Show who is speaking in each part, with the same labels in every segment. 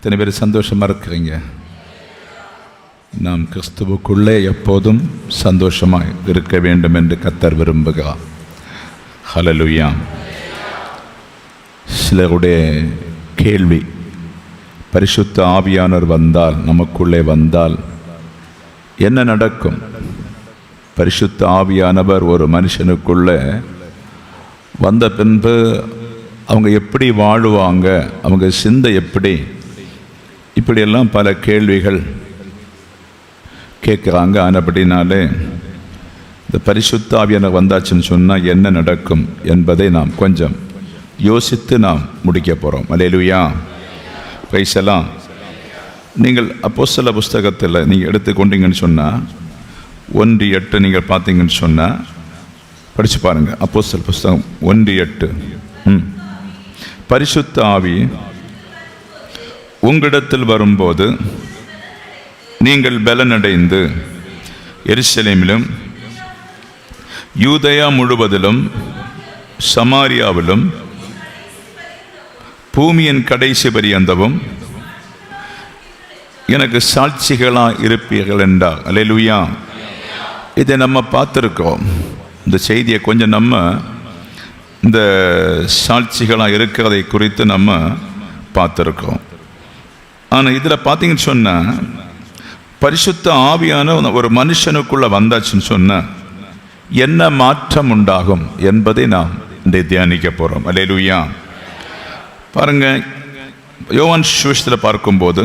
Speaker 1: எத்தனை பேர் சந்தோஷமாக இருக்கிறீங்க? நாம் கிறிஸ்துவுக்குள்ளே எப்போதும் சந்தோஷமாக இருக்க வேண்டும் என்று கர்த்தர் விரும்புகிறார். ஹல்லேலூயா. சிலருடைய கேள்வி, பரிசுத்த ஆவியானவர் வந்தால், நமக்குள்ளே வந்தால் என்ன நடக்கும்? பரிசுத்த ஆவியானவர் ஒரு மனுஷனுக்குள்ளே வந்த பின்பு அவங்க எப்படி வாழுவாங்க, அவங்க சிந்தை எப்படி, இப்படியெல்லாம் பல கேள்விகள் கேட்குறாங்க. ஆனபடினாலே இந்த பரிசுத்த ஆவியானவர் வந்தாச்சுன்னு சொன்னால் என்ன நடக்கும் என்பதை நாம் கொஞ்சம் யோசித்து நாம் முடிக்க போகிறோம். அல்லேலூயா. பிரைஸ் எல்லாம். நீங்கள் அப்போஸ்தல புஸ்தகத்தில் நீங்கள் எடுத்துக்கொண்டீங்கன்னு சொன்னால் 1:8 நீங்கள் பார்த்தீங்கன்னு சொன்னால் படித்து பாருங்கள். அப்போஸ்தல புஸ்தகம் 1:8. பரிசுத்த ஆவி உங்களிடத்தில் வரும்போது நீங்கள் பலனடைந்து எருசலேமிலும் யூதேயா முழுவதிலும் சமாரியாவிலும் பூமியின் கடைசி பரியந்தமும் எனக்கு சாட்சிகளாக இருப்பீர்கள் என்றார். அல்லேலூயா. இதை நம்ம பார்த்துருக்கோம். இந்த செய்தியை கொஞ்சம் நம்ம இந்த சாட்சிகளாக இருக்கிறதை குறித்து நம்ம பார்த்துருக்கோம். ஆனால் இதில் பார்த்தீங்கன்னு சொன்னால் பரிசுத்த ஆவியான ஒரு மனுஷனுக்குள்ளே வந்தாச்சுன்னு சொன்னால் என்ன மாற்றம் உண்டாகும் என்பதை நாம் இன்றைய தியானிக்க போகிறோம். அல்லேலூயா. பாருங்கள், யோவான் சுவிசேஷத்தில் பார்க்கும்போது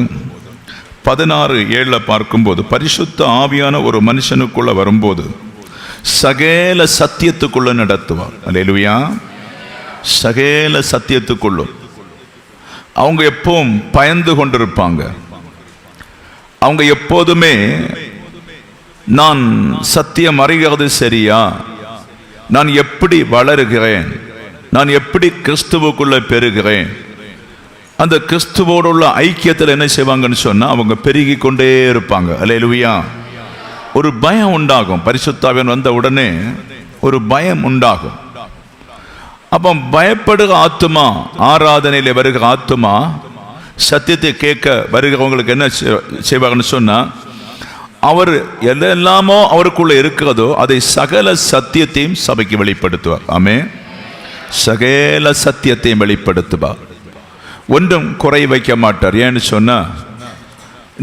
Speaker 1: 16:7 பார்க்கும்போது பரிசுத்த ஆவியான ஒரு மனுஷனுக்குள்ளே வரும்போது சகல சத்தியத்துக்குள்ள நடத்துவார். அல்லேலூயா. சகல சத்தியத்துக்குள்ளும். அவங்க எப்பவும் பயந்து கொண்டிருப்பாங்க. அவங்க எப்போதுமே நான் சத்தியம் அறிகிறது சரியா, நான் எப்படி வளருகிறேன், நான் எப்படி கிறிஸ்துவுக்குள்ள பெறுகிறேன், அந்த கிறிஸ்துவோடு உள்ள ஐக்கியத்தில் என்ன செய்வாங்கன்னு சொன்னால் அவங்க பெருகி கொண்டே இருப்பாங்க. அல்லேலூயா. ஒரு பயம் உண்டாகும். பரிசுத்த ஆவியானவர் வந்த உடனே ஒரு பயம் உண்டாகும். அப்போ பயப்படுகிற ஆத்துமா, ஆராதனையில் வருகிற ஆத்துமா, சத்தியத்தை கேட்க வருகிறவங்களுக்கு என்ன செய்வாங்கன்னு சொன்னால் அவர் எல்லாமோ அவருக்குள்ள இருக்கிறதோ அதை சகல சத்தியத்தையும் சபைக்கு வெளிப்படுத்துவார். ஆமே. சகல சத்தியத்தையும் வெளிப்படுத்துவார். ஒன்றும் குறை வைக்க மாட்டார். ஏன்னு சொன்னால்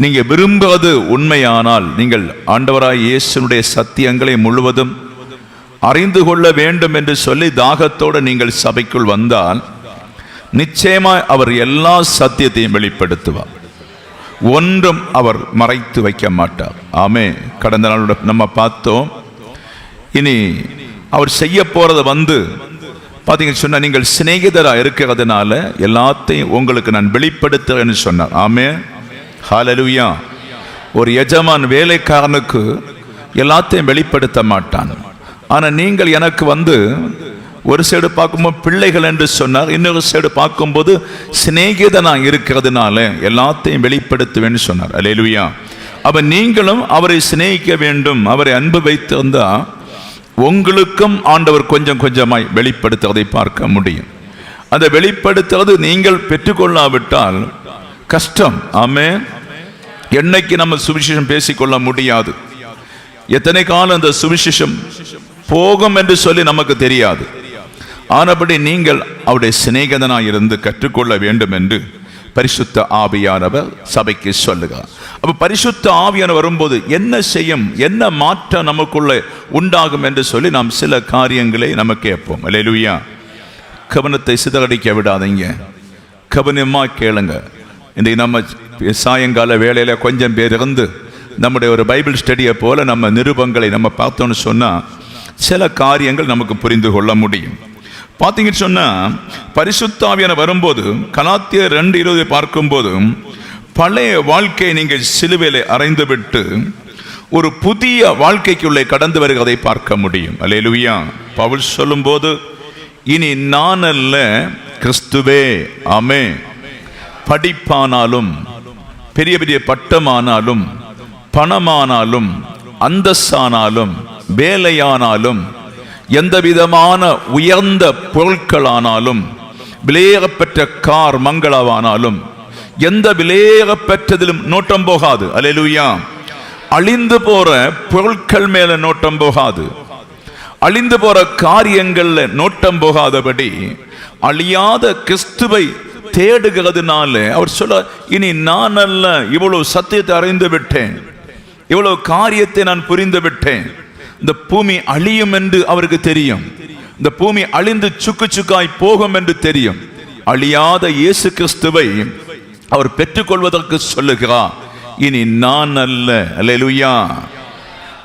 Speaker 1: நீங்கள் விரும்புவது உண்மையானால், நீங்கள் ஆண்டவராய் இயேசுனுடைய சத்தியங்களை முழுவதும் அறிந்து கொள்ள வேண்டும் என்று சொல்லி தாகத்தோடு நீங்கள் சபைக்குள் வந்தால் நிச்சயமாய் அவர் எல்லா சத்தியத்தையும் வெளிப்படுத்துவார். ஒன்றும் அவர் மறைத்து வைக்க மாட்டார். ஆமே. கடந்த நாளோட நம்ம பார்த்தோம். இனி அவர் செய்ய போறத பார்த்தீங்கன்னு சொன்னால் நீங்கள் சிநேகிதராக இருக்கிறதுனால எல்லாத்தையும் உங்களுக்கு நான் வெளிப்படுத்துறேன்னு சொன்னார். ஆமே. ஹல்லேலூயா. ஒரு எஜமான் வேலைக்காரனுக்கு எல்லாத்தையும் வெளிப்படுத்த மாட்டான். ஆனால் நீங்கள் எனக்கு ஒரு சைடு பார்க்கும்போது பிள்ளைகள் என்று சொன்னார், இன்னொரு சைடு பார்க்கும்போது சிநேகிதனாக இருக்கிறதுனால எல்லாத்தையும் வெளிப்படுத்துவேன்னு சொன்னார். அல்லேலூயா. அப்போ நீங்களும் அவரை சிநேகிக்க வேண்டும். அவரை அன்பு வைத்திருந்தா உங்களுக்கும் ஆண்டவர் கொஞ்சம் கொஞ்சமாய் வெளிப்படுத்துவதை பார்க்க முடியும். அதை வெளிப்படுத்துவது நீங்கள் பெற்றுக்கொள்ளாவிட்டால் கஷ்டம். ஆமே. என்னைக்கு நம்ம சுவிசேஷம் பேசிக்கொள்ள முடியாது, எத்தனை காலம் அந்த சுவிசேஷம் போகும் என்று சொல்லி நமக்கு தெரியாது. ஆனபடி நீங்கள் அவருடைய சிநேகிதனாக இருந்து கற்றுக்கொள்ள வேண்டும் என்று பரிசுத்த ஆவியானவர் சபைக்கு சொல்லுகிறார். அப்ப பரிசுத்த ஆவியானவர் வரும்போது என்ன செய்யும், என்ன மாற்றம் நமக்குள்ளே உண்டாகும் என்று சொல்லி நாம் சில காரியங்களை நம்ம கேட்போம். அல்லேலூயா. கவனத்தை சிதறடிக்க விடாதீங்க. கவனமாக கேளுங்க. இன்றைக்கு நம்ம சாயங்கால வேளையில் கொஞ்சம் பேர் இருந்து நம்முடைய ஒரு பைபிள் ஸ்டடியை போல நம்ம நிருபங்களை நம்ம பார்த்தோன்னு சொன்னால் சில காரியங்கள் நமக்கு புரிந்து கொள்ள முடியும். பார்த்தீங்கன்னு சொன்னால் பரிசுத்த ஆவியானவர் வரும்போது கலாத்தியர் 2:20 பார்க்கும்போது பழைய வாழ்க்கையை நீங்கள் சிலுவையிலே அறைந்து விட்டு ஒரு புதிய வாழ்க்கைக்குள்ளே கடந்து வருகிறதை பார்க்க முடியும். அல்லேலூயா. பவுல் சொல்லும்போது இனி நான் அல்ல கிறிஸ்துவே. ஆமே. படிப்பானாலும், பெரிய பெரிய பட்டமானாலும், பணமானாலும், அந்தஸ்தானாலும், வேலையானாலும், எந்த விதமான உயர்ந்த பொருட்களானாலும், விலையேறப்பெற்ற கார் மங்களாவானாலும் எந்த விலையேற பெற்றதிலும் நோட்டம் போகாது. அல்லேலூயா. அழிந்து போற பொருட்கள் மேல நோட்டம் போகாது. அழிந்து போற காரியங்கள்ல நோட்டம் போகாதபடி அழியாத கிறிஸ்துவை தேடுகிறதுனால அவர் சொல்ல, இனி நான் அல்ல, இவ்வளவு சத்தியத்தை அறிந்து விட்டேன், இவ்வளவு காரியத்தை நான் புரிந்து விட்டேன். இந்த பூமி அழியும் என்று அவருக்கு தெரியும். இந்த பூமி அழிந்து சுக்கு சுக்காய் போகும் என்று தெரியும். அழியாத இயேசு கிறிஸ்துவை அவர் பெற்றுக்கொள்வதற்கு சொல்லுகிறார், இனி நான் அல்ல. அல்லேலூயா.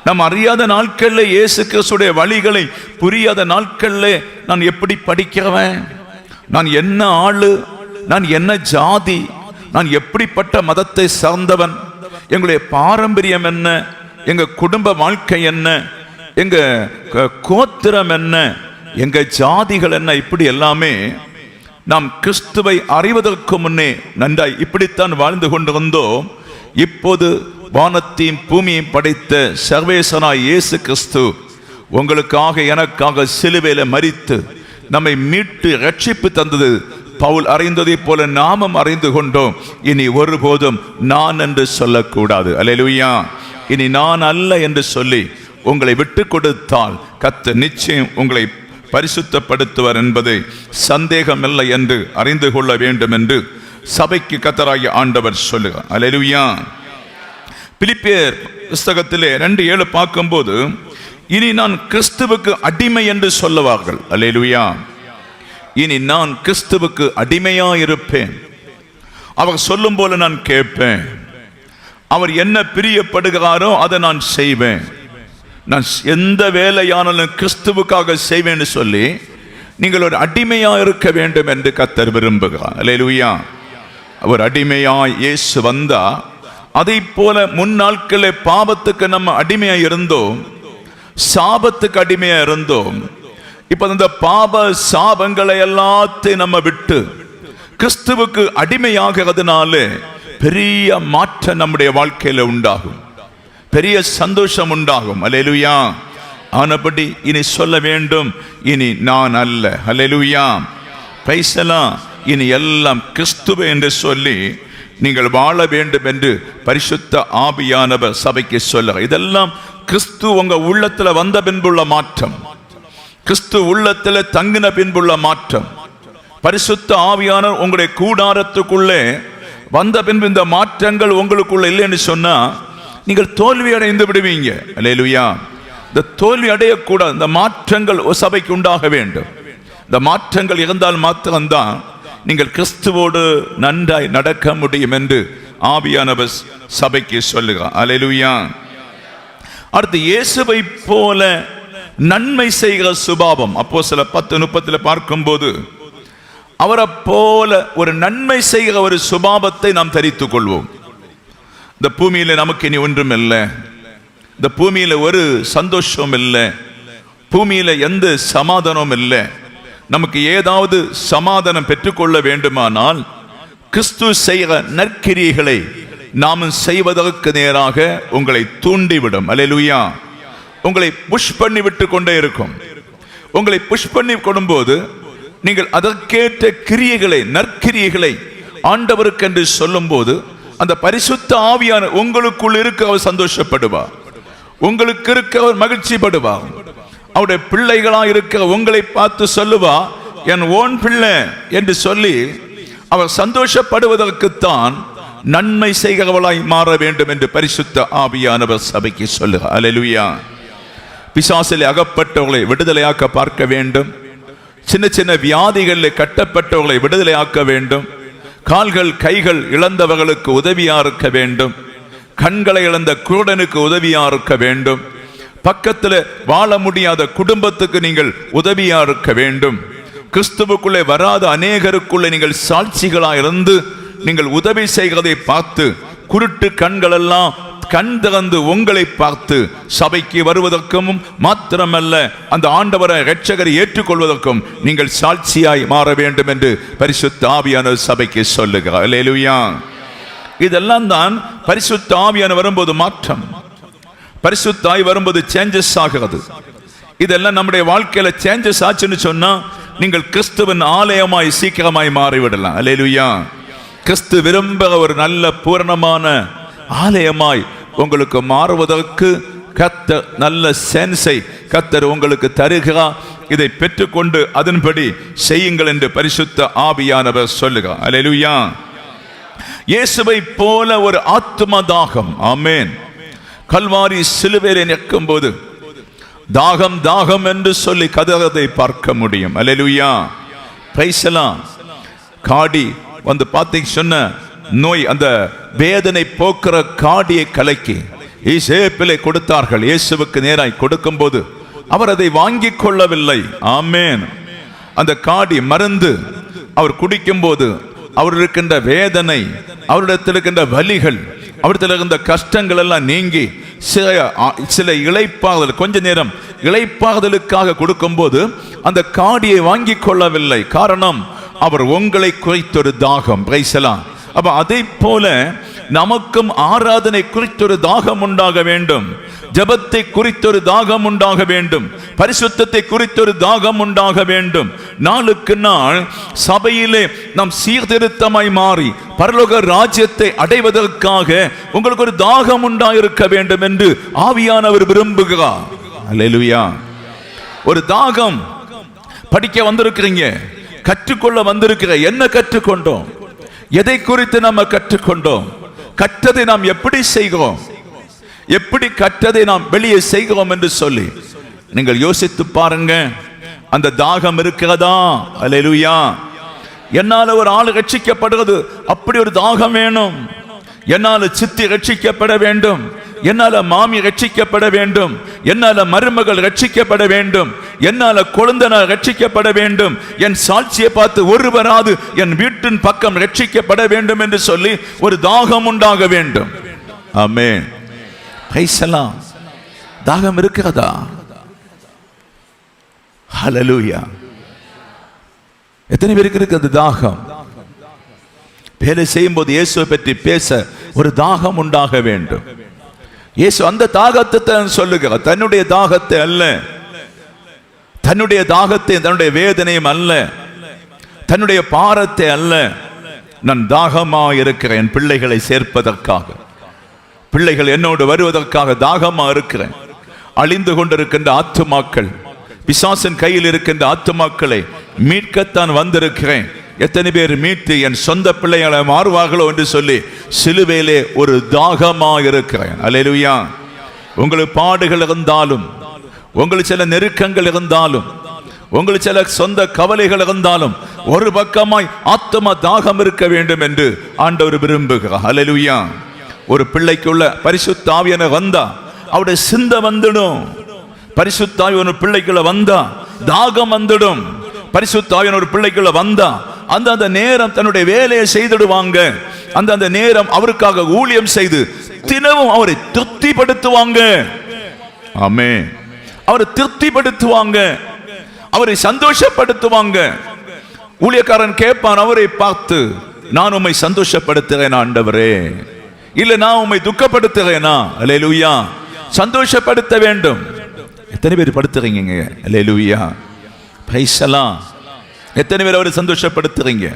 Speaker 1: நாம் அறியாத நாட்கள்ல இயேசு கிறிஸ்துடைய வழிகளை புரியாத நாட்கள்ல நான் எப்படி படிக்கிறவன், நான் என்ன ஆளு, நான் என்ன ஜாதி, நான் எப்படிப்பட்ட மதத்தை சார்ந்தவன், எங்களுடைய பாரம்பரியம் என்ன, எங்க குடும்ப வாழ்க்கை என்ன, எங்க கோத்திரம் என்ன, எங்க ஜாதிகள் என்ன, இப்படி எல்லாமே நாம் கிறிஸ்துவை அறிவதற்கு முன்னே நன்றாய் இப்படித்தான் வாழ்ந்து கொண்டிருந்தோம். இப்போது வானத்தையும் பூமியையும் படைத்த சர்வேசனாய் இயேசு கிறிஸ்து உங்களுக்காக எனக்காக சிலுவையில மரித்து நம்மை மீட்டு ரட்சிப்பு தந்தது பவுல் அறிந்ததை போல நாமும் அறிந்து கொண்டோம். இனி ஒருபோதும் நான் என்று சொல்லக்கூடாது. அல்லேலூயா. இனி நான் அல்ல என்று சொல்லி உங்களை விட்டு கொடுத்தால் கர்த்தர் நிச்சயம் உங்களை பரிசுத்தப்படுத்துவார் என்பதை சந்தேகமில்லை என்று அறிந்து கொள்ள வேண்டும் என்று சபைக்கு கர்த்தராகிய ஆண்டவர் சொல்லுகிறார். அல்லேலூயா. பிலிப்பியர் புஸ்தகத்திலே 2:7 பார்க்கும்போது, இனி நான் கிறிஸ்துவுக்கு அடிமை என்று சொல்லுவார்கள். அல்லேலூயா. இனி நான் கிறிஸ்துவுக்கு அடிமையா இருப்பேன். அவர் சொல்லும் போல நான் கேட்பேன். அவர் என்ன பிரியப்படுகிறாரோ அதை நான் செய்வேன். நான் எந்த வேலையானாலும் கிறிஸ்துவுக்காக செய்வேன்னு சொல்லி நீங்கள் ஒரு அடிமையா இருக்க வேண்டும் என்று கர்த்தர் விரும்புகிறார். அல்லேலூயா. ஒரு அடிமையா இயேசு வந்தா, அதை போல முன்னாட்களில் பாவத்துக்கு நம்ம அடிமையா இருந்தோம், சாபத்துக்கு அடிமையா இருந்தோம். இப்ப இந்த பாப சாபங்களை எல்லாத்தையும் நம்ம விட்டு கிறிஸ்துவுக்கு அடிமையாகிறதுனால பெரிய மாற்றம் நம்முடைய வாழ்க்கையில உண்டாகும், பெரிய சந்தோஷம் உண்டாகும். அல்லேலூயா. ஆனபடி இனி சொல்ல வேண்டும், இனி நான் அல்ல. அல்லேலூயா. பிரைஸ்லாம். இனி எல்லாம் கிறிஸ்துவே என்று சொல்லி நீங்கள் வாழ வேண்டும் என்று பரிசுத்த ஆவியானவர் சபைக்கு சொல்ல. இதெல்லாம் கிறிஸ்து உங்க உள்ளத்துல வந்த பின்புள்ள மாற்றம், கிறிஸ்து உள்ளத்துல தங்கின பின்புள்ள மாற்றம். பரிசுத்த ஆவியானவர் உங்களுடைய கூடாரத்துக்குள்ளே வந்த பின்பு இந்த மாற்றங்கள் உங்களுக்குள்ள இல்லைன்னு சொன்னா நீங்கள் தோல்வி அடைந்து விடுவீங்க. அல்லேலூயா. இந்த தோல்வி அடையக்கூடாது. இந்த மாற்றங்கள் சபைக்கு உண்டாக வேண்டும். இந்த மாற்றங்கள் இருந்தால் மாத்திரம்தான் நீங்கள் கிறிஸ்துவோடு நன்றாய் நடக்க முடியும் என்று ஆவியானவர் சபைக்கு சொல்லுகிறார். அல்லேலூயா. அடுத்து, இயேசுவை போல நன்மை செய்கிற சுபாவம் அப்போஸ்தலர் 10:30 பார்க்கும்போது, அவரை போல ஒரு நன்மை செய்கிற ஒரு சுபாவத்தை நாம் தரித்துக் கொள்வோம். இந்த பூமியில நமக்கு இனி ஒன்றும் இல்லை, இந்த பூமியில ஒரு சந்தோஷம் இல்லை, பூமியில எந்த சமாதானமும் இல்லை. நமக்கு ஏதாவது சமாதானம் பெற்றுக்கொள்ள வேண்டுமானால் கிறிஸ்து செய்கிற நற்கிரியைகளை நாமும் செய்வதற்கு நேராக உங்களை தூண்டிவிடும். அல்லேலூயா. உங்களை புஷ் பண்ணி விட்டு கொண்டே இருக்கும். உங்களை புஷ் பண்ணி கொடும்போது நீங்கள் அதற்கேற்ற கிரியைகளை, நற்கிரியைகளை ஆண்டவருக்கு என்று சொல்லும் போது அந்த பரிசுத்த ஆவியான உங்களுக்குள் இருக்க அவர் சந்தோஷப்படுவார், உங்களுக்கு இருக்க அவர் மகிழ்ச்சி படுவார். அவருடைய பிள்ளைகளா இருக்க உங்களை பார்த்து சொல்லுவா, என் ஓன் பிள்ளை என்று சொல்லி அவர் சந்தோஷப்படுவதற்குத்தான் நன்மை செய்கிறவளாய் மாற வேண்டும் என்று பரிசுத்த ஆவியானவர் சபைக்கு சொல்லுகிறார். அல்லேலூயா. பிசாசிலே அகப்பட்டவர்களை விடுதலையாக்க பார்க்க வேண்டும். சின்ன சின்ன வியாதிகளில் கட்டப்பட்டவர்களை விடுதலையாக்க வேண்டும். கால்கள் கைகள் இழந்தவர்களுக்கு உதவியா இருக்க வேண்டும். கண்களை இழந்த குருடனுக்கு உதவியா இருக்க வேண்டும். பக்கத்தில் வாழ முடியாத குடும்பத்துக்கு நீங்கள் உதவியா இருக்க வேண்டும். கிறிஸ்துவுக்குள்ளே வராத அநேகருக்குள்ளே நீங்கள் சாட்சிகளா இருந்து நீங்கள் உதவி செய்கிறதை பார்த்து குருட்டு கண்கள் எல்லாம் கண் திறந்து உங்களை பார்த்து சபைக்கு வருவதற்கும் மாத்திரமல்ல அந்த ஆண்டவரை இரட்சகரை ஏற்றுக்கொள்வதற்கும் நீங்கள் சாட்சியாய் மாற வேண்டும் என்று பரிசுத்த ஆவியானவர் சபைக்கு சொல்லுகிறார். அல்லேலூயா. இதெல்லாம் தான் பரிசுத்த ஆவியானவர் வரும்போது மாற்றம், பரிசுத்தாய் வரும்போது சேஞ்சஸ் ஆகிறது. இதெல்லாம் நம்முடைய வாழ்க்கையில சேஞ்சஸ் ஆச்சுன்னு சொன்னா நீங்கள் கிறிஸ்துவின் ஆலயமாய் சீக்கிரமாய் மாறிவிடலாம். அல்லேலூயா. கிறிஸ்து விரும்புகிற ஒரு நல்ல பூரணமான ஆலயமாய் உங்களுக்கு மாறுவதற்கு கர்த்தர் நல்ல சென்ஸை கர்த்தர் உங்களுக்கு தருகிறார். இதை பெற்றுக்கொண்டு அதன்படி செய்யுங்கள் என்று பரிசுத்த ஆவியானவர் சொல்லுகிறார். அல்லேலூயா. இயேசுவை போல ஒரு ஆத்தும தாகம். ஆமென். கல்வாரி சிலுவையிலே நிற்கும் போது தாகம் தாகம் என்று சொல்லி கதறதை பார்க்க முடியும். அல்லேலூயா. Praise the lord. காடி வந்து பார்த்தீங்க சொன்ன நோய், அந்த வேதனை போக்குற காடியை கலக்கி இயேசுவிலே கொடுத்தார்கள். இயேசுவுக்கு நேராய் கொடுக்கும் போது அவர் அதை வாங்கிக் கொள்ளவில்லை. ஆமென். அந்த காடி மருந்து அவர் குடிக்கும் போது அவர் இருக்கின்ற வேதனை, அவரிடத்தில் இருக்கின்ற வலிகள், அவரிடத்தில் இருக்கின்ற கஷ்டங்கள் எல்லாம் நீங்கி சில இளைப்பாறுதல், கொஞ்ச நேரம் இளைப்பாறுதலுக்காக கொடுக்கும் போது அந்த காடியை வாங்கிக் கொள்ளவில்லை. காரணம், அவர் உங்களை குறித்தொரு தாகம். Price the Lord. அப்ப அதை போல நமக்கும் ஆராதனை குறித்தொரு தாகம் உண்டாக வேண்டும், ஜபத்தை குறித்தொரு தாகம் உண்டாக வேண்டும், பரிசுத்தத்தை குறித்தொரு தாகம் உண்டாக வேண்டும். நாளுக்கு நாள் சபையிலே நாம் சீர்திருத்தமாய் மாறி பரலோக ராஜ்யத்தை அடைவதற்காக உங்களுக்கு ஒரு தாகம் உண்டாயிருக்க வேண்டும் என்று ஆவியானவர் விரும்புகிறார். அல்லேலூயா. ஒரு தாகம். படிக்க வந்திருக்கிறீங்க, கற்றுக்கொள்ள வந்திருக்கிற. என்ன கற்றுக்கொண்டோம்? எதை குறித்து நம்ம கற்றுக்கொண்டோம்? கற்றதை நாம் எப்படி செய்கிறோம்? எப்படி கற்றதை நாம் வெளியே செய்கிறோம் என்று சொல்லி நீங்கள் யோசித்து பாருங்க. அந்த தாகம் இருக்கிறதா? அல்லேலூயா. என்னால ஒரு ஆள் ரட்சிக்கப்படுறது, அப்படி ஒரு தாகம் வேணும். என்னால சித்தி ரட்சிக்கப்பட வேண்டும், என்னால மாமி ரட்சிக்கப்பட வேண்டும், என்னால மருமகள் ரட்சிக்கப்பட வேண்டும், என்னால கொழுந்தனார் ரட்சிக்கப்பட வேண்டும், என் சாட்சியை பார்த்து ஒருவராது என் வீட்டின் பக்கம் ரட்சிக்கப்பட வேண்டும் என்று சொல்லி ஒரு தாகம் உண்டாக வேண்டும். ஆமென். Praise the lord. தாகம் இருக்கிறதா? ஹல்லேலூயா. எத்தனை பேருக்கு இருக்கு அந்த தாகம்? வேலை செய்யும் போது இயேசுவை பற்றி பேச ஒரு தாகம் உண்டாக வேண்டும். இயேசு அந்த தாகத்தை சொல்லுகிறார். தன்னுடைய தாகத்தை அல்ல, தன்னுடைய தாகத்தை, தன்னுடைய வேதனையும் அல்ல, தன்னுடைய பாரத்தை அல்ல. நான் தாகமாக இருக்கிறேன் என் பிள்ளைகளை சேர்ப்பதற்காக, பிள்ளைகள் என்னோடு வருவதற்காக தாகமாக இருக்கிறேன். அழிந்து கொண்டிருக்கின்ற ஆத்துமாக்கள், பிசாசின் கையில் இருக்கின்ற ஆத்துமாக்களை மீட்கத்தான் வந்திருக்கிறேன். எத்தனை பேர் மீட்டு என் சொந்த பிள்ளைகளை மாறுவார்களோ என்று சொல்லி சிலுவையிலே ஒரு தாகமாக இருக்கிறேன். அல்லேலூயா. உங்களுக்கு பாடுகள் இருந்தாலும், உங்களுக்கு சில நெருக்கங்கள் இருந்தாலும், உங்களுக்கு சில சொந்த கவலைகள் இருந்தாலும், ஒரு பக்கமாய் ஆத்தும தாகம் இருக்க வேண்டும் என்று ஆண்டவர் விரும்புகிறார். அல்லேலூயா. ஒரு பிள்ளைக்குள்ள பரிசுத்த ஆவியானவர் வந்தா அவருடைய சிந்தை வந்துடும். பரிசுத்த ஆவியானவர் ஒரு பிள்ளைக்குள்ள வந்தா தாகம் வந்துடும். பரிசுத்த ஆவியானவர் ஒரு பிள்ளைக்குள்ள வந்தா அந்த நேரம் தன்னுடைய வேலையை செய்திடுவாங்க. அந்த நேரம் அவருக்காக ஊழியம் செய்து தினமும் அவரை திருப்திப்படுத்துவாங்க. ஆமென். அவரை திருப்திப்படுத்துவாங்க, அவரை சந்தோஷப்படுத்துவாங்க. ஊழியக்காரன் கேட்பான் அவரை பார்த்து, நான் உம்மை சந்தோஷப்படுத்துகிறேன் ஆண்டவரே, இல்ல நான் உம்மை துக்கப்படுத்துகிறேனா? அல்லேலூயா. சந்தோஷப்படுத்த வேண்டும். எத்தனை பேர் படுத்துறீங்க? அல்லேலூயா. Praise the Lord. எத்தனை பேர் அவரை சந்தோஷப்படுத்துறீங்க?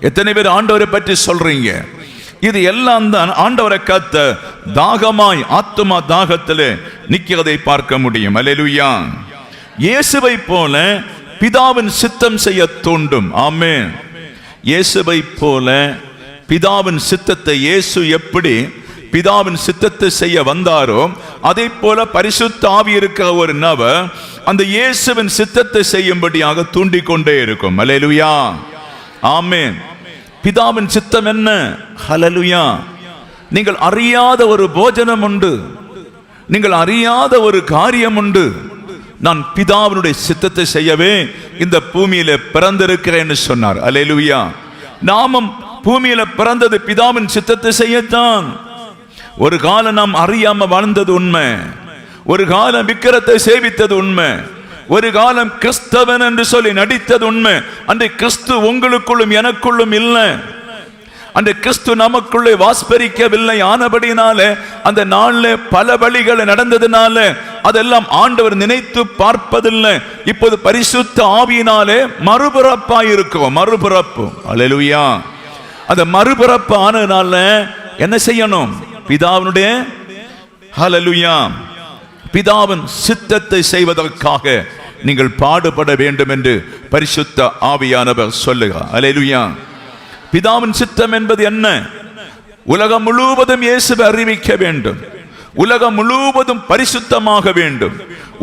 Speaker 1: எத்தனை பேர் ஆண்டவரை பற்றி சொல்றீங்க? இது எல்லாம் தான் ஆண்டவரை காத்த தாகமாய் ஆத்துமா தாகத்திலே நிக்கிறதை பார்க்க முடியும். அல்லேலூயா. இயேசுவை போல பிதாவின் சித்தம் செய்ய தூண்டும். ஆமென். இயேசுவை போல பிதாவின் சித்தத்தை, இயேசு எப்படி பிதாவின் சித்தத்தை செய்ய வந்தாரோ அதே போல பரிசுத்த ஆவி இருக்கிற ஒரு நபர் அந்த இயேசுவின் சித்தத்தை செய்யும்படியாக தூண்டிக்கொண்டே இருக்கும். அல்லேலூயா. ஆமென். பிதாவின் சித்தம் என்ன? ஹல்லேலூயா. நீங்கள் அறியாத ஒரு போஜனம் உண்டு, நீங்கள் அறியாத ஒரு காரியம் உண்டு. நான் பிதாவினுடைய சித்தத்தை செய்யவே இந்த பூமியில பிறந்திருக்கிறேன்னு சொன்னார். அல்லேலூயா. நாமும் பூமியில பிறந்தது பிதாவின் சித்தத்தை செய்யத்தான். ஒரு காலம் நாம் அறியாம வாழ்ந்தது உண்மை, ஒரு காலம் விக்கிரத்தை சேவித்தது உண்மை, ஒரு காலம் கிறிஸ்தவன் என்று சொல்லி நடித்தது உண்மை. அன்றை கிறிஸ்து உங்களுக்குள்ளும் எனக்குள்ளும் இல்லை. அன்றை கிறிஸ்து நமக்குள்ளே வாஸ்பரிக்கவில்லை. ஆனபடினால அந்த நாள்ல பல வழிகள் நடந்ததுனால அதெல்லாம் ஆண்டவர் நினைத்து பார்ப்பதில்லை. இப்போது பரிசுத்த ஆவியினாலே மறுபிறப்பாய் இருக்கிறோம். மறுபிறப்பு. அல்லேலூயா. அந்த மறுபிறப்பு ஆனதுனால என்ன செய்யணும்? பிதாவினுடைய ஹல்லேலூயா பிதாவின் சித்தத்தை செய்வதற்காக நீங்கள் பாடுபட வேண்டும் என்று பரிசுத்த ஆவியானவர் சொல்லுகிறார். ஹல்லேலூயா. பிதாவின் சித்தம் என்பது என்ன? உலகம் முழுவதும் இயேசுவை அறிவிக்க வேண்டும். உலகம் முழுவதும் பரிசுத்தமாக வேண்டும்.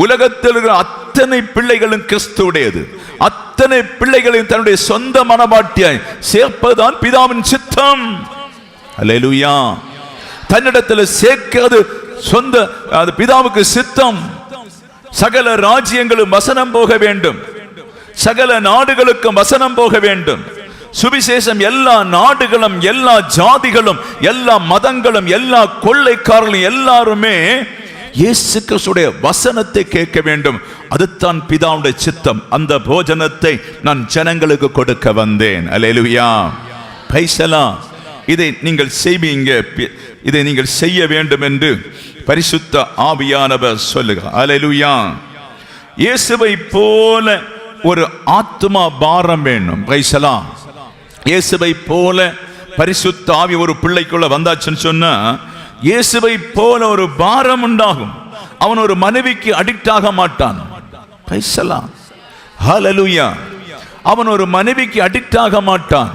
Speaker 1: உலகத்தில் இருக்கிற அத்தனை பிள்ளைகளும் கிறிஸ்துவுடையது. அத்தனை பிள்ளைகளையும் தன்னுடைய சொந்த மனவாட்டியாய் சேர்ப்பதுதான் பிதாவின் சித்தம். ஹல்லேலூயா. தன்னிடத்தில் சேர்க்கிறது சொந்த அது பிதாவுக்கு சித்தம். சகல ராஜ்யங்களும் வசனம் போக வேண்டும். சகல நாடுகளுக்கும் வசனம் போக வேண்டும். சுவிசேஷம் எல்லா நாடுகளும், எல்லா ஜாதிகளும், எல்லா மதங்களும், எல்லா கொள்ளைக்காரர்களும் எல்லாருமே இயேசு கிறிஸ்துடைய வசனத்தை கேட்க வேண்டும். அதுதான் பிதாவுடைய சித்தம். அந்த போஜனத்தை நான் ஜனங்களுக்கு கொடுக்க வந்தேன். அல்லேலூயா. பைசலாம். இதை நீங்கள் செய்வீங்க, இதை நீங்கள் செய்ய வேண்டும் என்று பரிசுத்த ஆவியானவர் சொல்லுகிறார். அல்லேலூயா. இயேசுவை போல ஒரு ஆத்துமா பாரம் வேணும். பைசலாம். இயேசுவை போல பரிசுத்த ஆவி ஒரு பிள்ளைக்குள்ள வந்தாச்சுன்னு சொன்னா இயேசுவை போல ஒரு பாரம் உண்டாகும். அவன் ஒரு மனைவிக்கு அடிக்ட் ஆக மாட்டான். பைசலாம். ஹல்லேலூயா. அவன் ஒரு மனைவிக்கு அடிக்ட் ஆக மாட்டான்.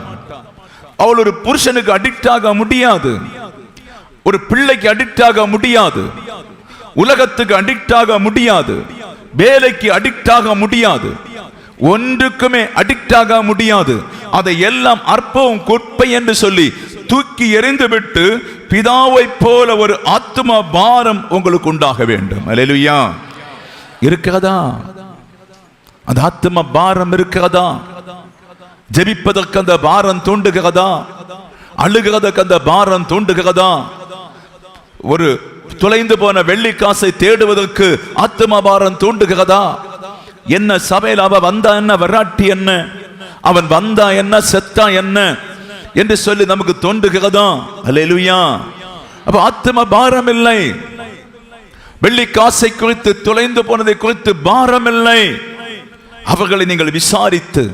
Speaker 1: அவள் ஒரு புருஷனுக்கு அடிக்ட் ஆக முடியாது. ஒரு பிள்ளைக்கு அடிக்ட் ஆக முடியாது. உலகத்துக்கு அடிக்ட் ஆக முடியாது. வேலைக்கு அடிக்ட் ஆக முடியாது. ஒன்றுக்குமே அடிக்ட் ஆக முடியாது. அதை எல்லாம் அற்பம் குப்பை என்று சொல்லி தூக்கி எறிந்து விட்டு பிதாவை போல ஒரு ஆத்ம பாரம் உங்களுக்கு உண்டாக வேண்டும். அல்லேலூயா. இருக்கிறதா? அந்த ஆத்ம பாரம் இருக்கிறதா? ஜெபிப்பதற்கு அந்த பாரம் தூண்டுகிறதா? அழுகிறதற்கு அந்த பாரம் தூண்டுகிறதா? ஒரு தொலைந்து போன வெள்ளி காசை தேடுவதற்கு ஆத்ம பாரம் தூண்டுகிறதா? என்ன சபையில் அவ வந்தா என்ன, வராட்டி என்ன, அவன் வந்தா என்ன, செத்தா என்ன என்று சொல்லி நமக்கு தோன்றுகிறதா? அல்லேலூயா. அப்ப ஆத்ம பாரம் இல்லை. வெள்ளி காசை குறித்து, தொலைந்து போனதை குறித்து பாரம் இல்லை. அவர்களை நீங்கள் விசாரித்து,